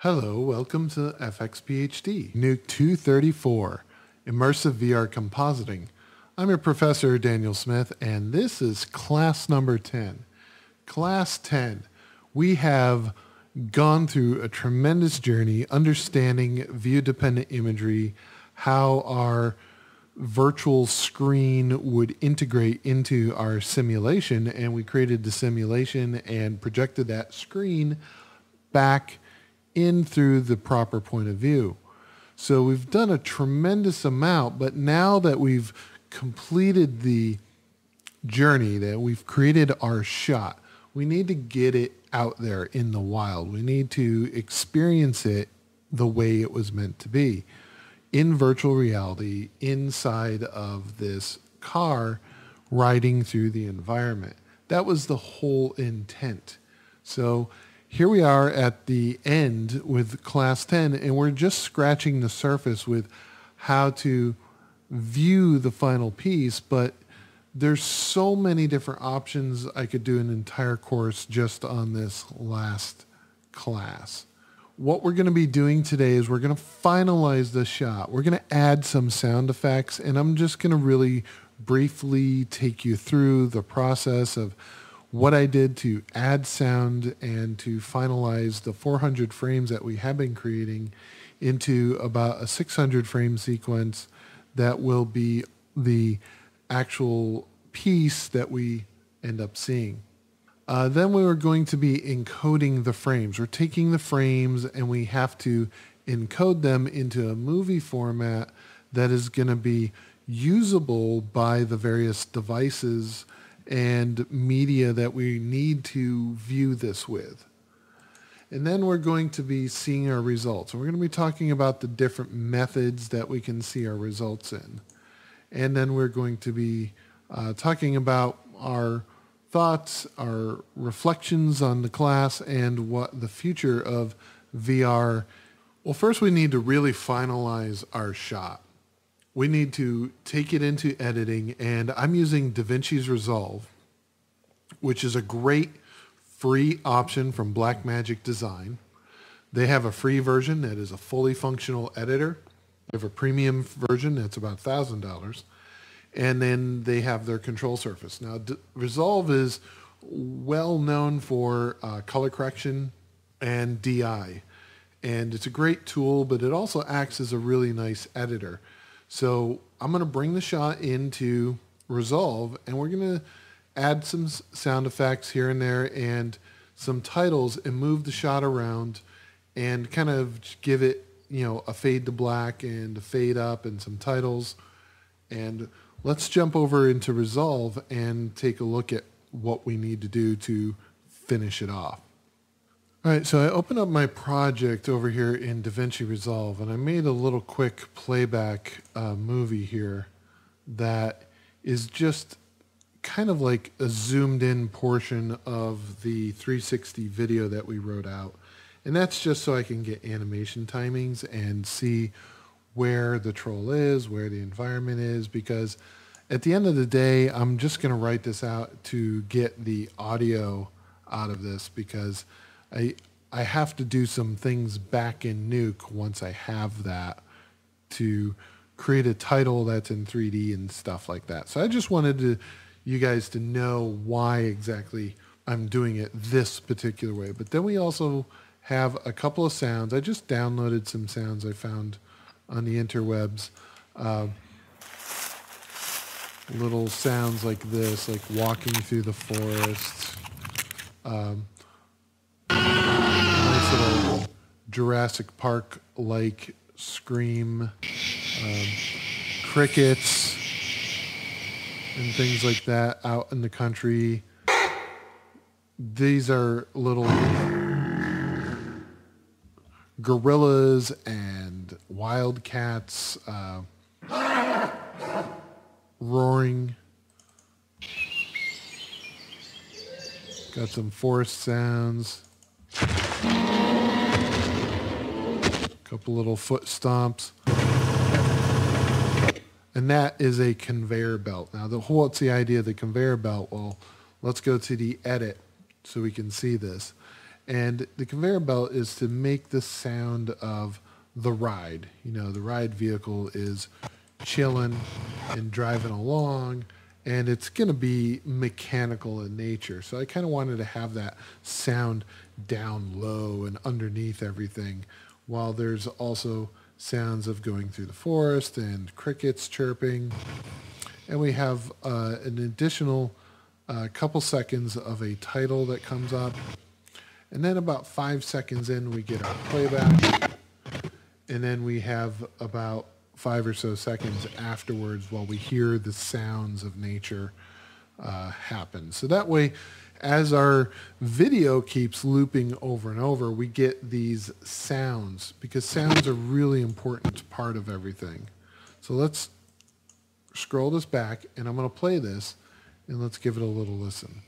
Hello, welcome to FX PhD, nuk234, Immersive VR Compositing. I'm your professor, Daniel Smith, and this is class number 10. Class 10, we have gone through a tremendous journey understanding view-dependent imagery, how our virtual screen would integrate into our simulation, and we created the simulation and projected that screen back in through the proper point of view. So we've done a tremendous amount, but now that we've completed the journey, that we've created our shot, we need to get it out there in the wild. We need to experience it the way it was meant to be, in virtual reality, inside of this car, riding through the environment. That was the whole intent. So here we are at the end with class 10, and we're just scratching the surface with how to view the final piece, but there's so many different options. I could do an entire course just on this last class. What we're going to be doing today is we're going to finalize the shot. We're going to add some sound effects, and I'm just going to really briefly take you through the process of what I did to add sound and to finalize the 400 frames that we have been creating into about a 600 frame sequence that will be the actual piece that we end up seeing. Then we are going to be encoding the frames. We're taking the frames and we have to encode them into a movie format that is going to be usable by the various devices and media that we need to view this with. And then we're going to be seeing our results. And we're going to be talking about the different methods that we can see our results in. And then we're going to be talking about our thoughts, our reflections on the class, and what the future of VR. Well, first we need to really finalize our shot. We need to take it into editing, and I'm using DaVinci's Resolve, which is a great free option from Blackmagic Design. They have a free version that is a fully functional editor. They have a premium version that's about $1,000. And then they have their control surface. Now, Resolve is well known for color correction and DI. And it's a great tool, but it also acts as a really nice editor. So I'm going to bring the shot into Resolve, and we're going to add some sound effects here and there and some titles and move the shot around and kind of give it, a fade to black and a fade up and some titles. And let's jump over into Resolve and take a look at what we need to do to finish it off. All right, so I opened up my project over here in DaVinci Resolve, and I made a little quick playback movie here that is just kind of like a zoomed in portion of the 360 video that we wrote out. And that's just so I can get animation timings and see where the troll is, where the environment is, because at the end of the day, I'm just going to write this out to get the audio out of this, because I have to do some things back in Nuke once I have that to create a title that's in 3D and stuff like that. So I just wanted you guys to know why exactly I'm doing it this particular way. But then we also have a couple of sounds. I just downloaded some sounds I found on the interwebs. Little sounds like this, like walking through the forest. Nice little Jurassic Park-like scream, crickets, and things like that out in the country. These are little gorillas and wildcats roaring. Got some forest sounds. Couple little foot stomps. And that is a conveyor belt. Now, what's the idea of the conveyor belt? Well, let's go to the edit so we can see this. And the conveyor belt is to make the sound of the ride. You know, the ride vehicle is chilling and driving along, and it's going to be mechanical in nature. So I kind of wanted to have that sound down low and underneath everything, while there's also sounds of going through the forest and crickets chirping. And we have an additional couple seconds of a title that comes up. And then about 5 seconds in, we get our playback. And then we have about 5 or so seconds afterwards while we hear the sounds of nature happen. So that way, as our video keeps looping over and over, we get these sounds, because sounds are a really important part of everything. So let's scroll this back, and I'm going to play this, and let's give it a little listen.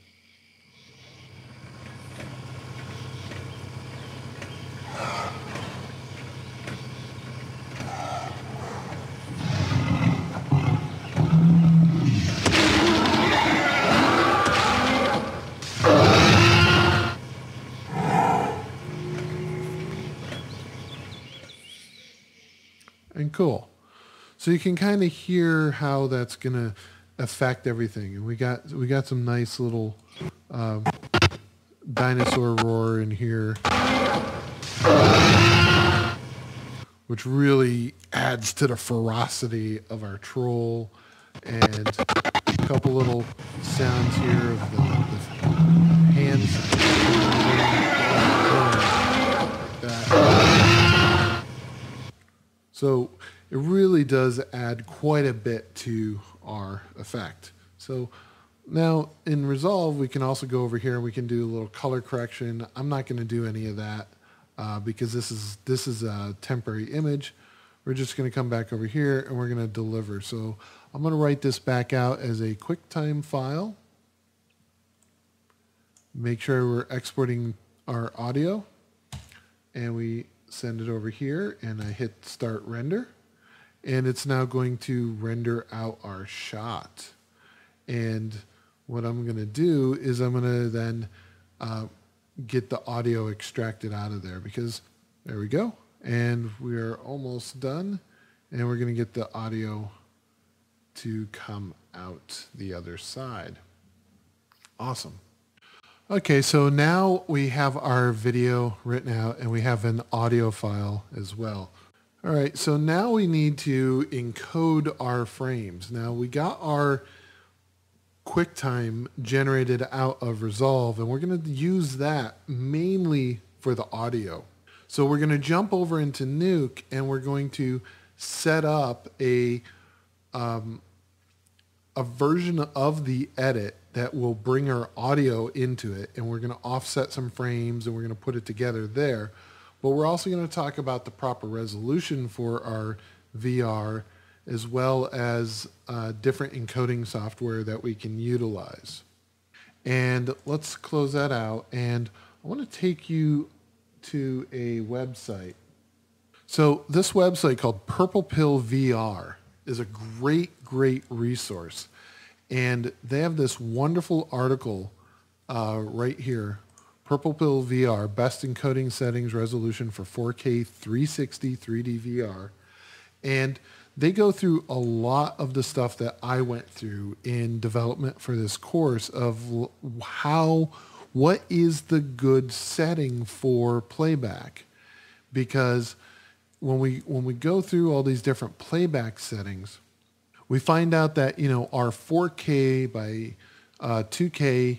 And cool. So you can kind of hear how that's going to affect everything. And we got some nice little dinosaur roar in here, which really adds to the ferocity of our troll. And a couple little sounds here of the hands like that. So it really does add quite a bit to our effect. So now in Resolve, we can also go over here and we can do a little color correction. I'm not going to do any of that because this is a temporary image. We're just going to come back over here and we're going to deliver. So I'm going to write this back out as a QuickTime file. Make sure we're exporting our audio, and we send it over here, and I hit start render, and it's now going to render out our shot. And what I'm going to do is I'm going to then get the audio extracted out of there, because there we go, and we're almost done, and we're going to get the audio to come out the other side. Awesome. Okay, so now we have our video written out and we have an audio file as well. All right, so now we need to encode our frames. Now we got our QuickTime generated out of Resolve, and we're going to use that mainly for the audio. So we're going to jump over into Nuke, and we're going to set up a version of the edit that will bring our audio into it, and we're going to offset some frames and we're going to put it together there. But we're also going to talk about the proper resolution for our VR, as well as different encoding software that we can utilize. And let's close that out, and I want to take you to a website. So this website called Purple Pill VR is a great resource. And they have this wonderful article right here, Purple Pill VR, best encoding settings resolution for 4K 360 3D VR. And they go through a lot of the stuff that I went through in development for this course of what is the good setting for playback. Because when we go through all these different playback settings, we find out that, you know, our 4K by 2K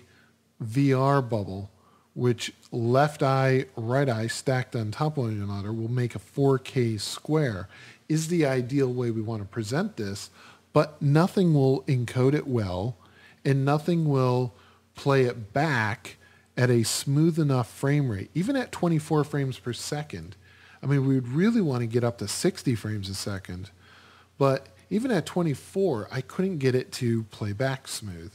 VR bubble, which left eye, right eye stacked on top of one another, will make a 4K square, is the ideal way we want to present this, but nothing will encode it well, and nothing will play it back at a smooth enough frame rate, even at 24 frames per second. I mean, we would really want to get up to 60 frames a second, but even at 24, I couldn't get it to play back smooth.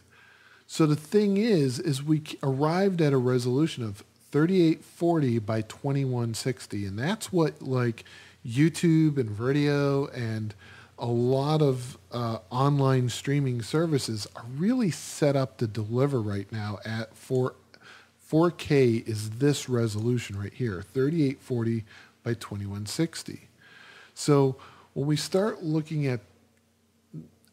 So the thing is we arrived at a resolution of 3840 by 2160, and that's what like YouTube and Video and a lot of online streaming services are really set up to deliver right now at for 4K is this resolution right here, 3840 by 2160. So when we start looking at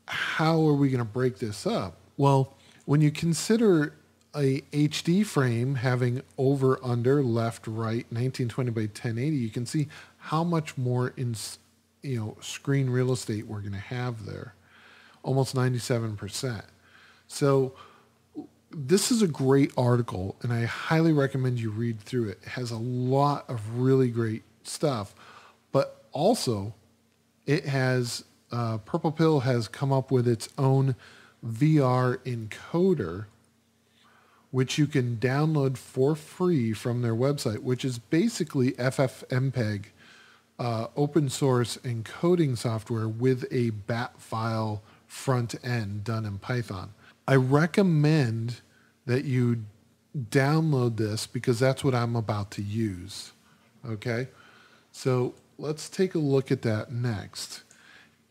how are we going to break this up? Well, when you consider a HD frame having over, under, left, right, 1920 by 1080, you can see how much more screen real estate we're going to have there, almost 97%. So this is a great article, and I highly recommend you read through it. It has a lot of really great stuff, but also it has, Purple Pill has come up with its own VR encoder, which you can download for free from their website, which is basically FFmpeg, open source encoding software with a bat file front end done in Python. I recommend that you download this because that's what I'm about to use. Okay, so let's take a look at that next.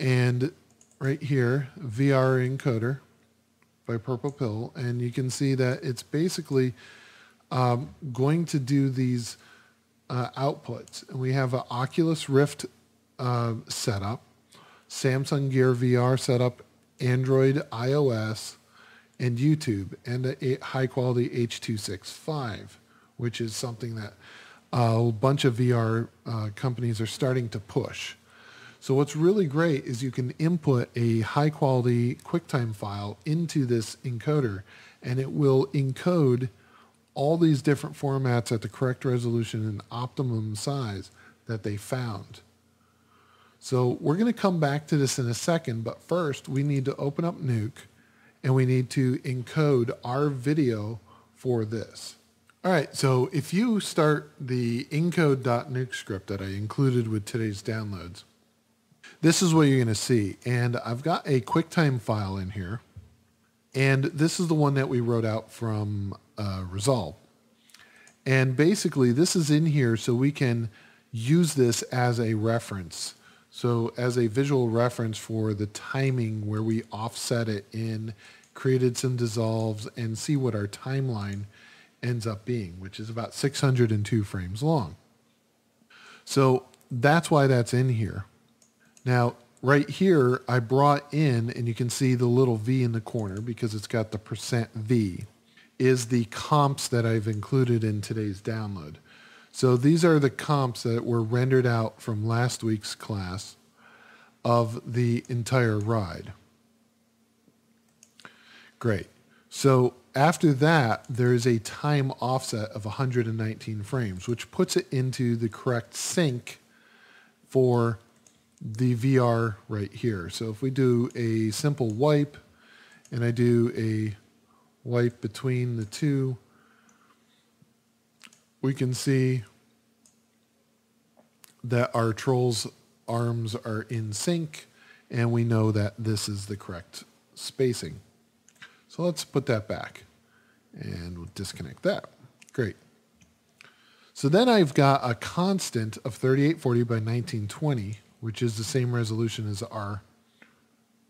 And right here, VR encoder by Purple Pill, and you can see that it's basically going to do these outputs. And we have an Oculus Rift setup, Samsung Gear VR setup, Android, iOS, and YouTube, and a high-quality H.265, which is something that a bunch of VR companies are starting to push. So what's really great is you can input a high-quality QuickTime file into this encoder, and it will encode all these different formats at the correct resolution and optimum size that they found. So we're going to come back to this in a second, but first we need to open up Nuke, and we need to encode our video for this. All right, so if you start the encode.nuke script that I included with today's downloads, this is what you're going to see. And I've got a QuickTime file in here, and this is the one that we wrote out from Resolve. And basically this is in here so we can use this as a reference. So as a visual reference for the timing where we offset it in, created some dissolves, and see what our timeline ends up being, which is about 602 frames long. So that's why that's in here. Now, right here, I brought in, and you can see the little V in the corner because it's got the %V, is the comps that I've included in today's download. So these are the comps that were rendered out from last week's class of the entire ride. Great. So after that, there's a time offset of 119 frames, which puts it into the correct sync for the VR right here. So if we do a simple wipe, and I do a wipe between the two, we can see that our troll's arms are in sync, and we know that this is the correct spacing. So let's put that back, and we'll disconnect that. Great. So then I've got a constant of 3840 by 1920, which is the same resolution as our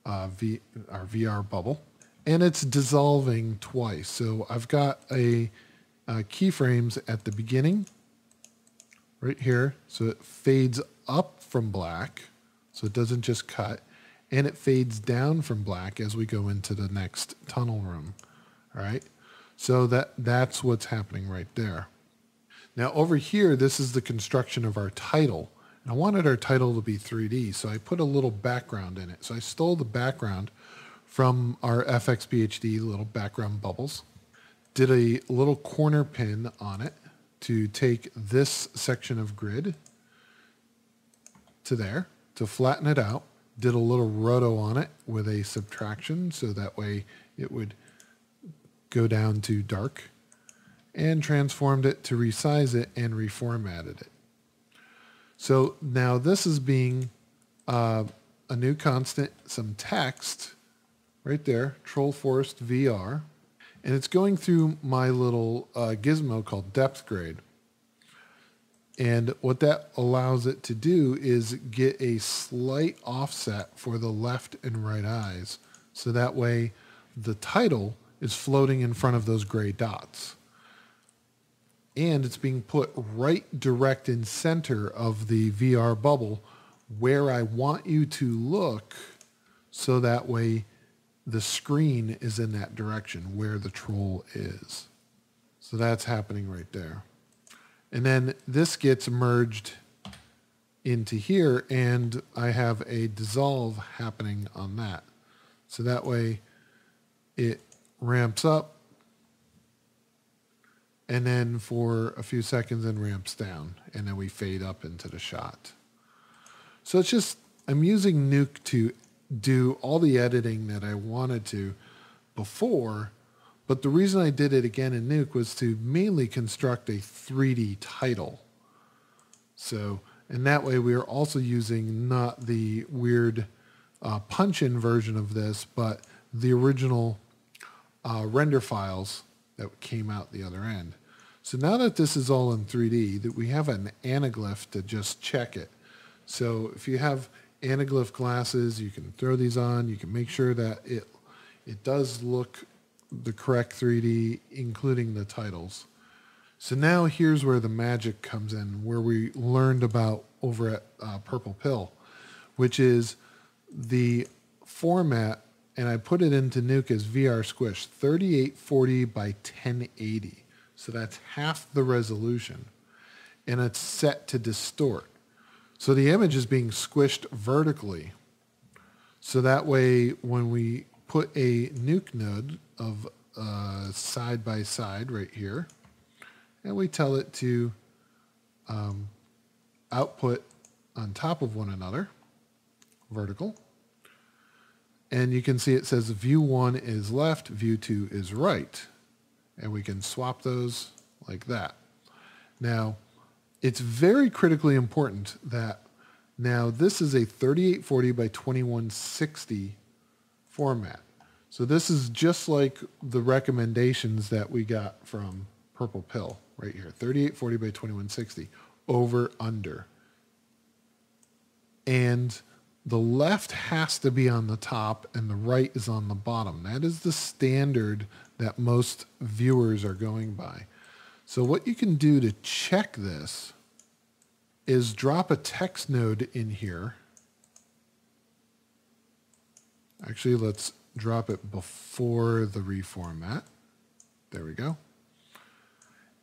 VR bubble, and it's dissolving twice. So I've got a keyframes at the beginning, right here, so it fades up from black, so it doesn't just cut, and it fades down from black as we go into the next tunnel room. All right, so that's what's happening right there. Now over here, this is the construction of our title. And I wanted our title to be 3D, so I put a little background in it. So I stole the background from our FXPHD little background bubbles, did a little corner pin on it to take this section of grid to there, to flatten it out, did a little roto on it with a subtraction, so that way it would go down to dark, and transformed it to resize it and reformatted it. So now this is being a new constant, some text right there, Troll Forest VR, and it's going through my little gizmo called depth grade. And what that allows it to do is get a slight offset for the left and right eyes, so that way the title is floating in front of those gray dots. and it's being put right direct in center of the VR bubble where I want you to look, so that way the screen is in that direction where the troll is. So that's happening right there. And then this gets merged into here, and I have a dissolve happening on that. So that way it ramps up, and then for a few seconds and ramps down, and then we fade up into the shot. So it's just, I'm using Nuke to do all the editing that I wanted to before, but the reason I did it again in Nuke was to mainly construct a 3D title. So, and that way we are also using not the weird punch-in version of this, but the original render files that came out the other end. So now that this is all in 3D, that we have an anaglyph to just check it. So if you have anaglyph glasses, you can throw these on. You can make sure that it does look the correct 3D, including the titles. So now here's where the magic comes in, where we learned about over at Purple Pill, which is the format, and I put it into Nuke as VR Squish, 3840 by 1080. So that's half the resolution, and it's set to distort. So the image is being squished vertically. So that way, when we put a Nuke node of side by side right here, and we tell it to output on top of one another, vertical, and you can see it says view 1 is left, view 2 is right, and we can swap those like that. Now, it's very critically important that now this is a 3840 by 2160 format. So this is just like the recommendations that we got from Purple Pill right here, 3840 by 2160, over, under. And the left has to be on the top and the right is on the bottom. That is the standard that most viewers are going by. So what you can do to check this is drop a text node in here. Actually, let's drop it before the reformat. There we go.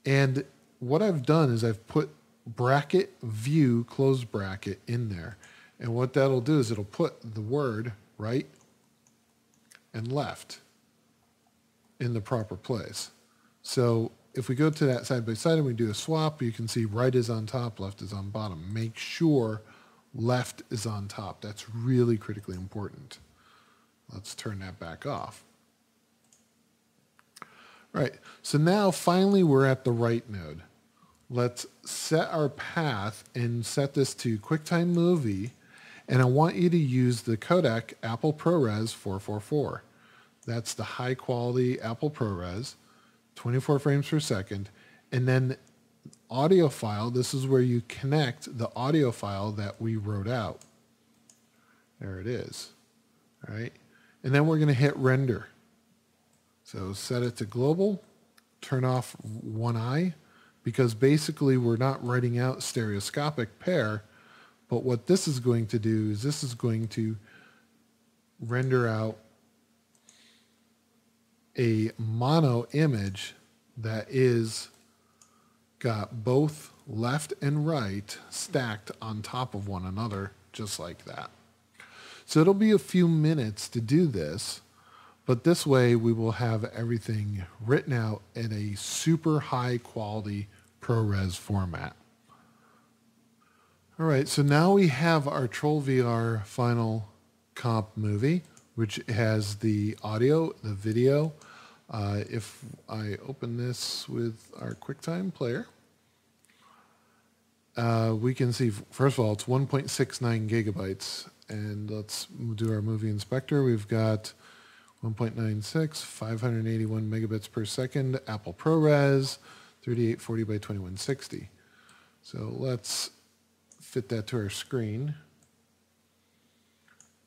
And what I've done is I've put bracket view close bracket in there. And what that'll do is it'll put the word right and left in the proper place. So if we go to that side by side and we do a swap, you can see right is on top, left is on bottom. Make sure left is on top. That's really critically important. Let's turn that back off. Right, so now finally we're at the right node. Let's set our path and set this to QuickTime Movie, and I want you to use the codec Apple ProRes 444. That's the high quality Apple ProRes, 24 frames per second, and then audio file, this is where you connect the audio file that we wrote out. There it is, all right? And then we're gonna hit render. So set it to global, turn off one eye, because basically we're not writing out stereoscopic pair, but what this is going to do is this is going to render out a mono image that is got both left and right stacked on top of one another, just like that. So it'll be a few minutes to do this, but this way we will have everything written out in a super high quality ProRes format. All right, so now we have our Troll VR final comp movie, which has the audio, the video. If I open this with our QuickTime player, we can see, first of all, it's 1.69 gigabytes. And let's do our movie inspector. We've got 1.96, 581 megabits per second, Apple ProRes, 3840 by 2160. So let's fit that to our screen.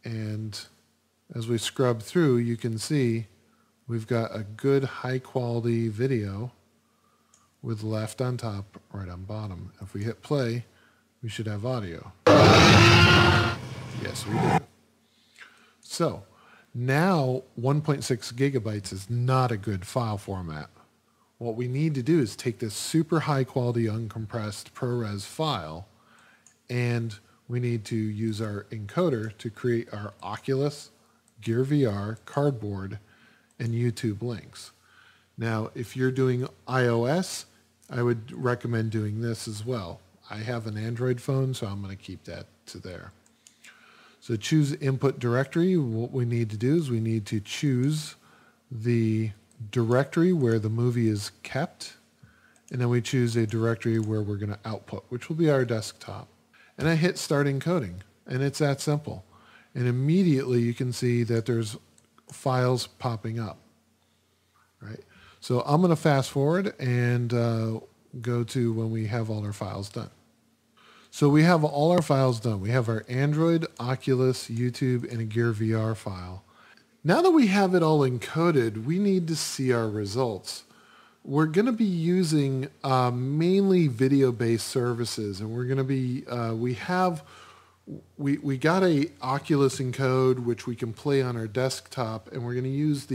And as we scrub through, you can see we've got a good high quality video with left on top, right on bottom. If we hit play, we should have audio. Yes, we do. So now 1.6 gigabytes is not a good file format. What we need to do is take this super high quality uncompressed ProRes file, and we need to use our encoder to create our Oculus, Gear VR, Cardboard, and YouTube links. Now, if you're doing iOS, I would recommend doing this as well. I have an Android phone, so I'm going to keep that to there. So choose input directory. What we need to do is we need to choose the directory where the movie is kept, and then we choose a directory where we're going to output, which will be our desktop. And I hit start encoding, and it's that simple. And immediately you can see that there's files popping up, right? So I'm going to fast forward and go to when we have all our files done. So we have all our files done. We have our Android, Oculus, YouTube, and a Gear VR file. Now that we have it all encoded, we need to see our results. We're going to be using mainly video-based services, and we're going to be, we got a Oculus encode, which we can play on our desktop, and we're going to use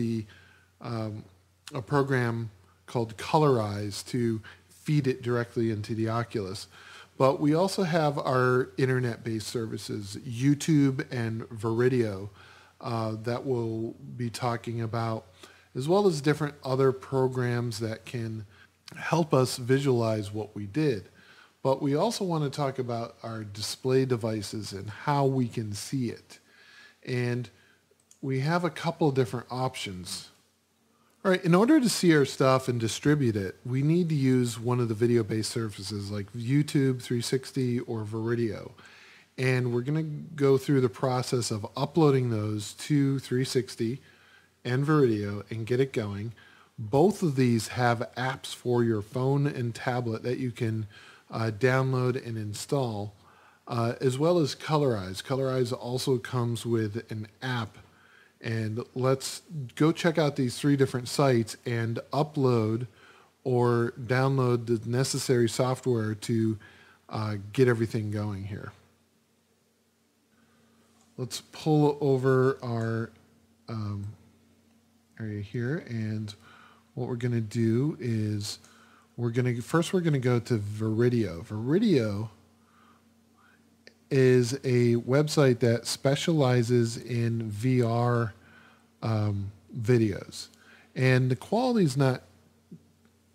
a program called Colorize to feed it directly into the Oculus. But we also have our internet-based services, YouTube and Viridio, that we'll be talking about, as well as different other programs that can help us visualize what we did. But we also want to talk about our display devices and how we can see it. And we have a couple of different options. All right, in order to see our stuff and distribute it, we need to use one of the video-based services like YouTube 360 or Viridio. And we're going to go through the process of uploading those to 360 and Viridio and get it going. Both of these have apps for your phone and tablet that you can download and install, as well as Colorize. Colorize also comes with an app. And let's go check out these 3 different sites and upload or download the necessary software to get everything going here. Let's pull over our area here, and what we're going to do is we're going to go to Viridio. Viridio is a website that specializes in VR videos. And the quality is not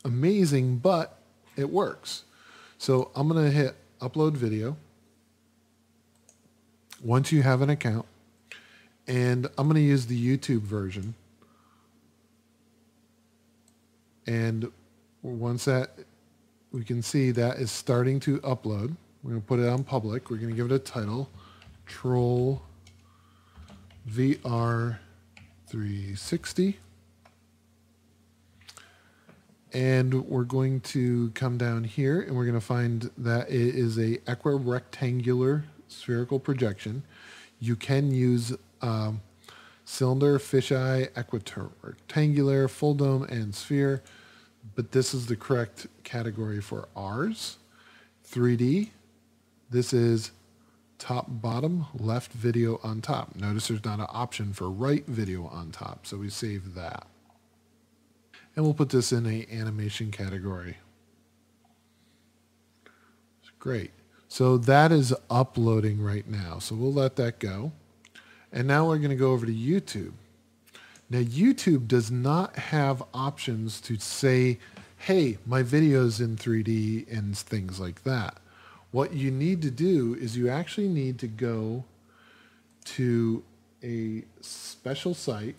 amazing, but it works. So I'm going to hit upload video once you have an account. And I'm going to use the YouTube version. And once that, we can see that is starting to upload. We're going to put it on public. We're going to give it a title, Troll VR 360. And we're going to come down here and we're going to find that it is a equirectangular spherical projection. You can use cylinder, fisheye, equirectangular, full dome, and sphere, but this is the correct category for ours. 3D. This is top, bottom, left video on top. Notice there's not an option for right video on top, so we save that. And we'll put this in a animation category. Great. So that is uploading right now. So we'll let that go. And now we're going to go over to YouTube. Now YouTube does not have options to say, hey, my video's in 3D and things like that. What you need to do is you actually need to go to a special site.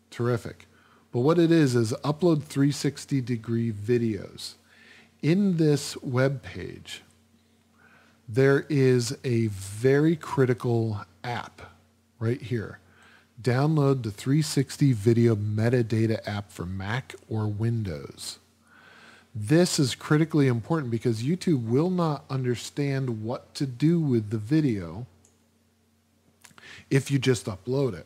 Terrific. But what it is upload 360-degree videos. In this web page, there is a very critical app right here. Download the 360 video metadata app for Mac or Windows. This is critically important because YouTube will not understand what to do with the video if you just upload it.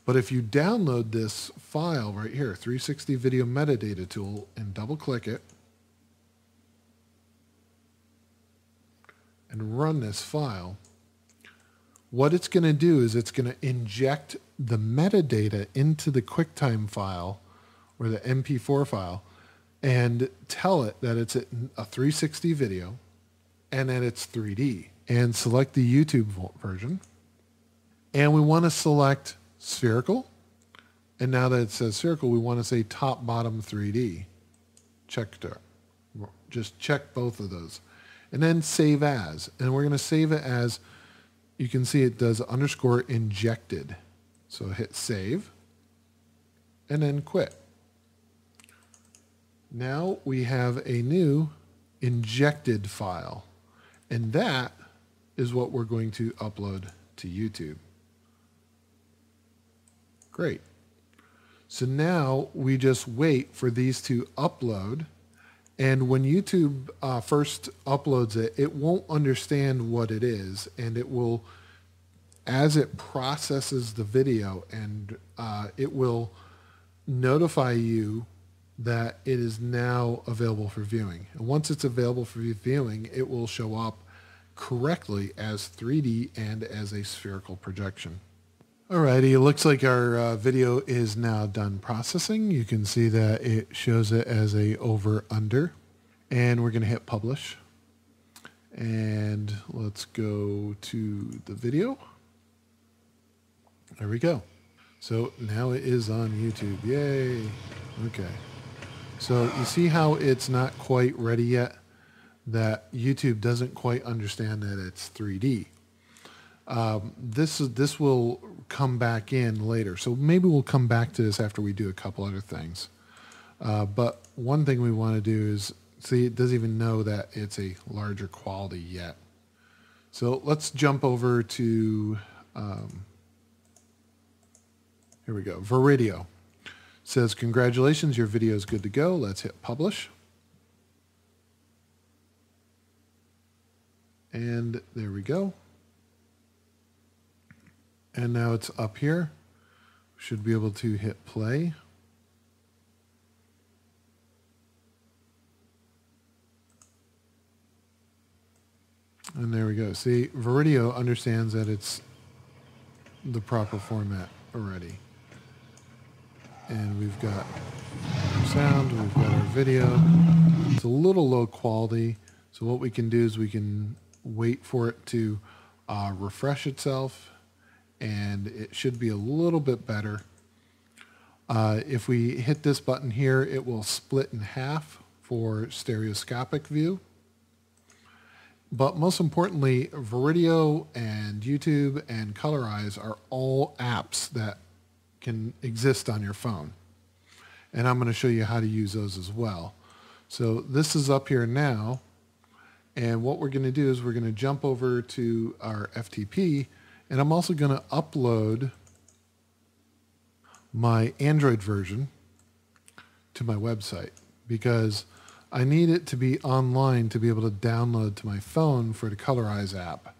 But if you download this file right here, 360 Video Metadata Tool, and double click it, and run this file, what it's going to do is it's going to inject the metadata into the QuickTime file or the MP4 file and tell it that it's a 360 video and that it's 3D. And select the YouTube version. And we want to select spherical. And now that it says spherical, we want to say top, bottom 3D. Just check both of those. And then save as. And we're going to save it as, you can see it does underscore injected. So hit save and then quit. Now we have a new injected file. And that is what we're going to upload to YouTube. Great. So now we just wait for these to upload. And when YouTube first uploads it, it won't understand what it is. And it will, as it processes the video, and it will notify you that it is now available for viewing. And once it's available for viewing, it will show up correctly as 3D and as a spherical projection. Alrighty, it looks like our video is now done processing. You can see that it shows it as a over under, and we're going to hit publish. And let's go to the video. There we go. So now it is on YouTube. Yay. Okay. So you see how it's not quite ready yet? That YouTube doesn't quite understand that it's 3D. This will come back in later. So maybe we'll come back to this after we do a couple other things. But one thing we want to do is, see, it doesn't even know that it's a larger quality yet. So let's jump over to, here we go, Viridio. Says, congratulations, your video is good to go. Let's hit publish. And there we go. And now it's up here. Should be able to hit play. And there we go. See, Viridio understands that it's the proper format already. And we've got our sound, we've got our video. It's a little low quality. So what we can do is we can wait for it to refresh itself, and it should be a little bit better. If we hit this button here, it will split in half for stereoscopic view. But most importantly, Viridio and YouTube and Colorize are all apps that can exist on your phone. And I'm going to show you how to use those as well. So this is up here now. And what we're going to do is we're going to jump over to our FTP, and I'm also going to upload my Android version to my website because I need it to be online to be able to download to my phone for the Colorize app.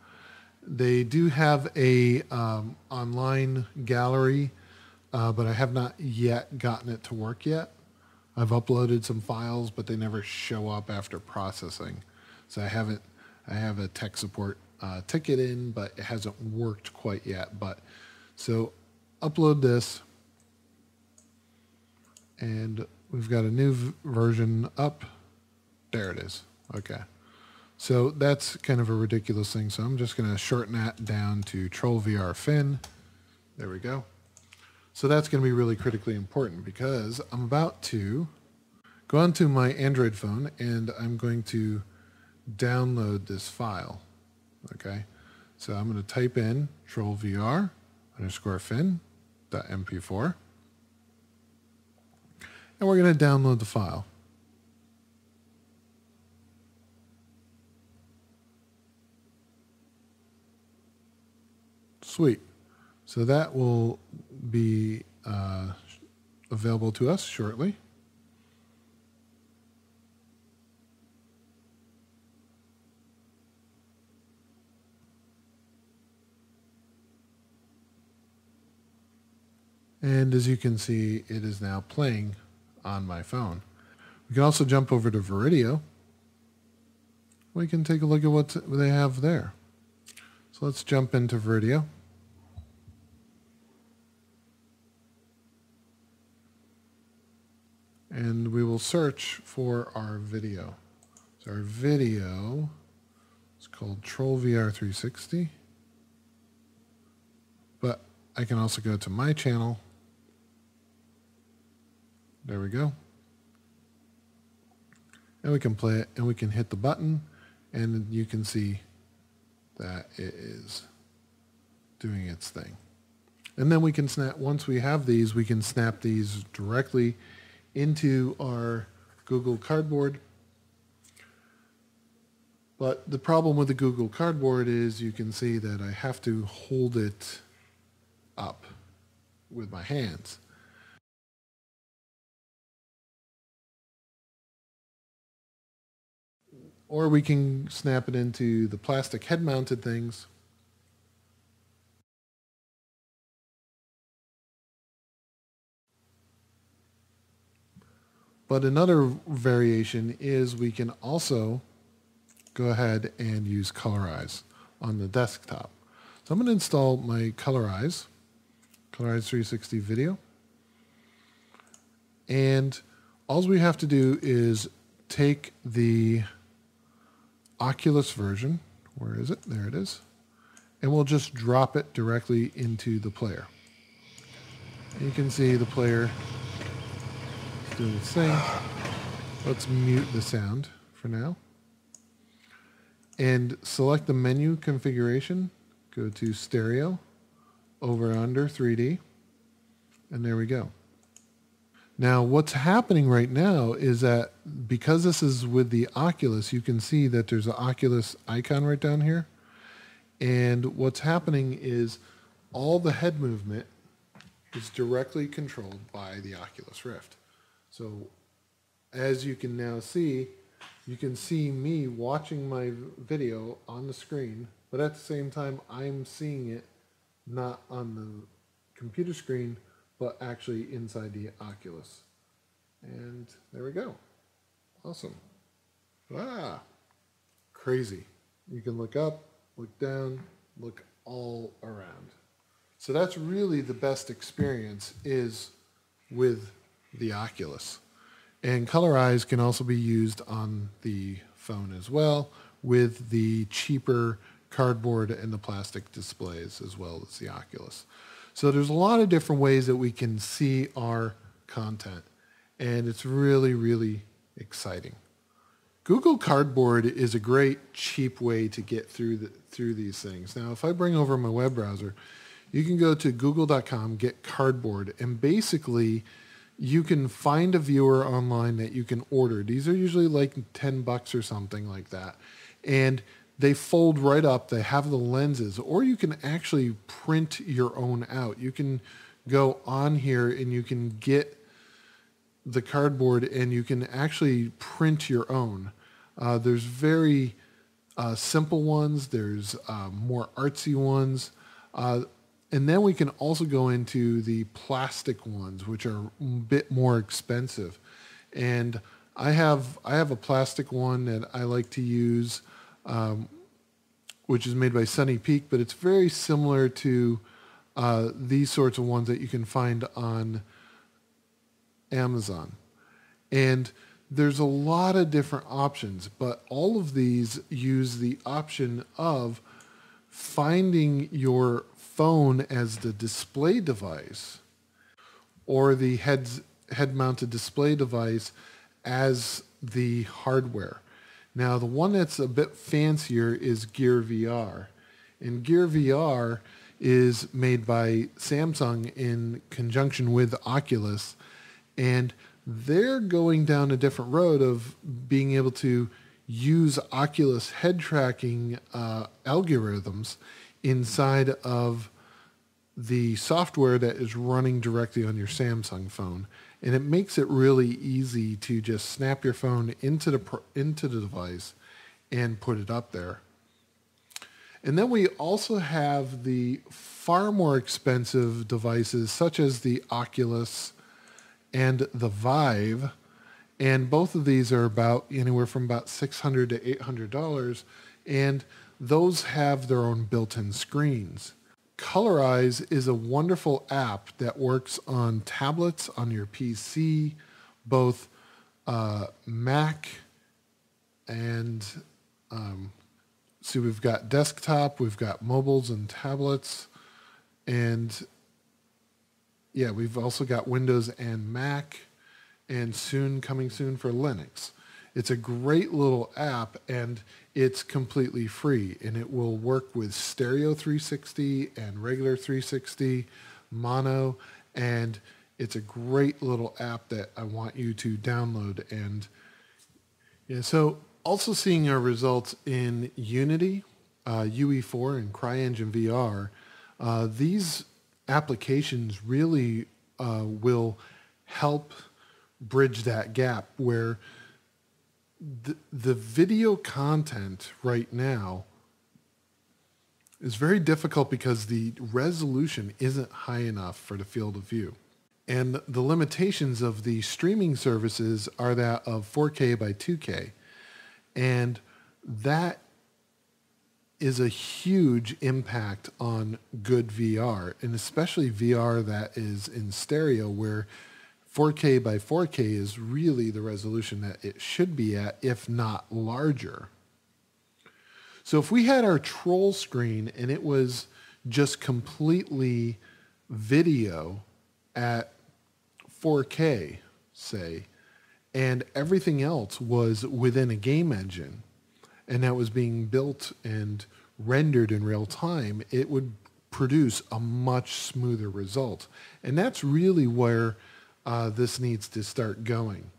They do have a online gallery, but I have not yet gotten it to work yet. I've uploaded some files, but they never show up after processing. So I have a tech support ticket in, but it hasn't worked quite yet. But so upload this, and we've got a new version up. There it is. Okay. So that's kind of a ridiculous thing. So I'm just going to shorten that down to Troll VR Fin. There we go. So that's going to be really critically important because I'm about to go onto my Android phone and I'm going to download this file. Okay, so I'm going to type in trollvr_fin.mp4 and we're going to download the file. Sweet. So that will be available to us shortly. And as you can see, it is now playing on my phone. We can also jump over to Video. We can take a look at what they have there. So let's jump into Video. And we will search for our video. So our video is called Troll VR 360. But I can also go to my channel. There we go. And we can play it, and we can hit the button, and you can see that it is doing its thing. And then we can snap, once we have these, we can snap these directly into our Google Cardboard. But the problem with the Google Cardboard is you can see that I have to hold it up with my hands. Or we can snap it into the plastic head-mounted things. But another variation is we can also go ahead and use Colorize on the desktop. So I'm going to install my Colorize 360 Video. And all we have to do is take the Oculus version. Where is it? There it is. And we'll just drop it directly into the player. And you can see the player is doing its thing. Let's mute the sound for now. And select the menu configuration. Go to Stereo, over under 3D. And there we go. Now, what's happening right now is that because this is with the Oculus, you can see that there's an Oculus icon right down here. And what's happening is all the head movement is directly controlled by the Oculus Rift. So as you can now see, you can see me watching my video on the screen, but at the same time, I'm seeing it not on the computer screen, but actually inside the Oculus. And there we go. Awesome. Ah, crazy. You can look up, look down, look all around. So that's really the best experience is with the Oculus. And Colorize can also be used on the phone as well with the cheaper cardboard and the plastic displays as well as the Oculus. So there's a lot of different ways that we can see our content, and it's really, really exciting. Google Cardboard is a great, cheap way to get through these things. Now, if I bring over my web browser, you can go to google.com, get Cardboard, and basically you can find a viewer online that you can order. These are usually like $10 or something like that. And they fold right up. They have the lenses, or you can actually print your own out. You can go on here and you can get the cardboard and you can actually print your own. There's very simple ones. There's more artsy ones. And then we can also go into the plastic ones, which are a bit more expensive. And I have a plastic one that I like to use, which is made by Sunny Peak, but it's very similar to these sorts of ones that you can find on Amazon. And there's a lot of different options, but all of these use the option of finding your phone as the display device or the head-mounted display device as the hardware. Now, the one that's a bit fancier is Gear VR. And Gear VR is made by Samsung in conjunction with Oculus. And they're going down a different road of being able to use Oculus head tracking algorithms inside of the software that is running directly on your Samsung phone. And it makes it really easy to just snap your phone into the device and put it up there. And then we also have the far more expensive devices such as the Oculus and the Vive. And both of these are about anywhere from about $600 to $800. And those have their own built-in screens. Colorize is a wonderful app that works on tablets, on your PC, both Mac and so we've got desktop, we've got mobiles and tablets, and yeah, we've also got Windows and Mac, and coming soon for Linux. It's a great little app, and it's completely free, and it will work with stereo 360 and regular 360, mono, and it's a great little app that I want you to download. And yeah, so also seeing our results in Unity, UE4, and CryEngine VR, these applications really will help bridge that gap where the video content right now is very difficult because the resolution isn't high enough for the field of view. And the limitations of the streaming services are that of 4K by 2K. And that is a huge impact on good VR, and especially VR that is in stereo, where 4K by 4K is really the resolution that it should be at, if not larger. So if we had our troll screen and it was just completely video at 4K, say, and everything else was within a game engine, and that was being built and rendered in real time, it would produce a much smoother result. And that's really where this needs to start going.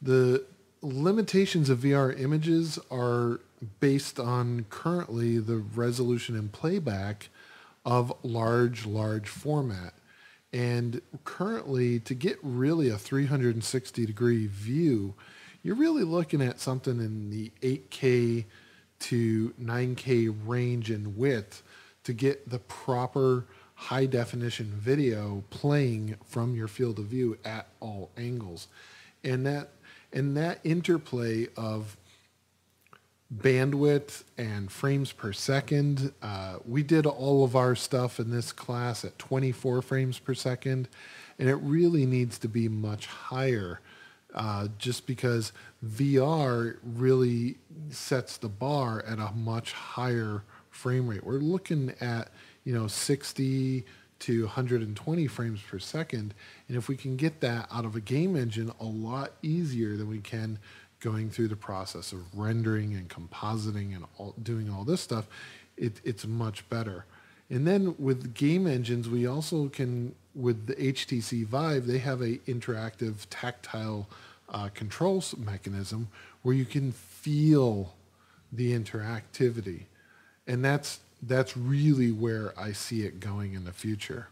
The limitations of VR images are based on currently the resolution and playback of large format. And currently, to get really a 360-degree view, you're really looking at something in the 8K to 9K range in width to get the proper high-definition video playing from your field of view at all angles. And that interplay of bandwidth and frames per second. We did all of our stuff in this class at 24 frames per second, and it really needs to be much higher just because VR really sets the bar at a much higher frame rate. We're looking at 60 to 120 frames per second, and if we can get that out of a game engine a lot easier than we can going through the process of rendering and compositing and doing all this stuff, it's much better. And then with game engines, we also can, with the HTC Vive, they have a interactive tactile controls mechanism where you can feel the interactivity. And that's really where I see it going in the future.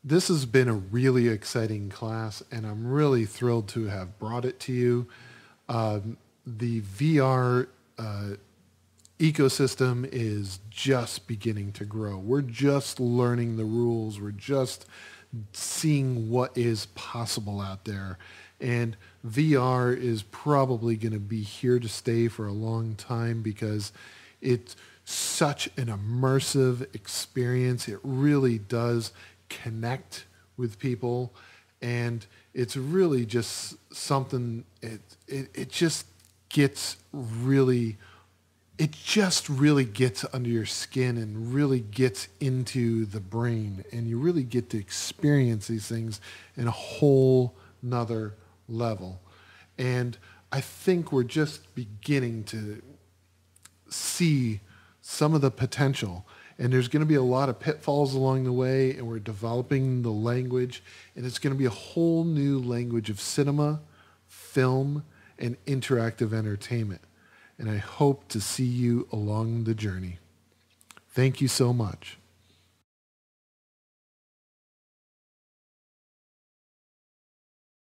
This has been a really exciting class, and I'm really thrilled to have brought it to you. The VR ecosystem is just beginning to grow. We're just learning the rules. We're just seeing what is possible out there. And VR is probably going to be here to stay for a long time because it's such an immersive experience. It really does connect with people, and it's really just something, it just really gets under your skin and really gets into the brain, and you really get to experience these things in a whole nother level. And I think we're just beginning to see some of the potential, and there's going to be a lot of pitfalls along the way, and we're developing the language, and it's going to be a whole new language of cinema, film, and interactive entertainment. And I hope to see you along the journey. Thank you so much.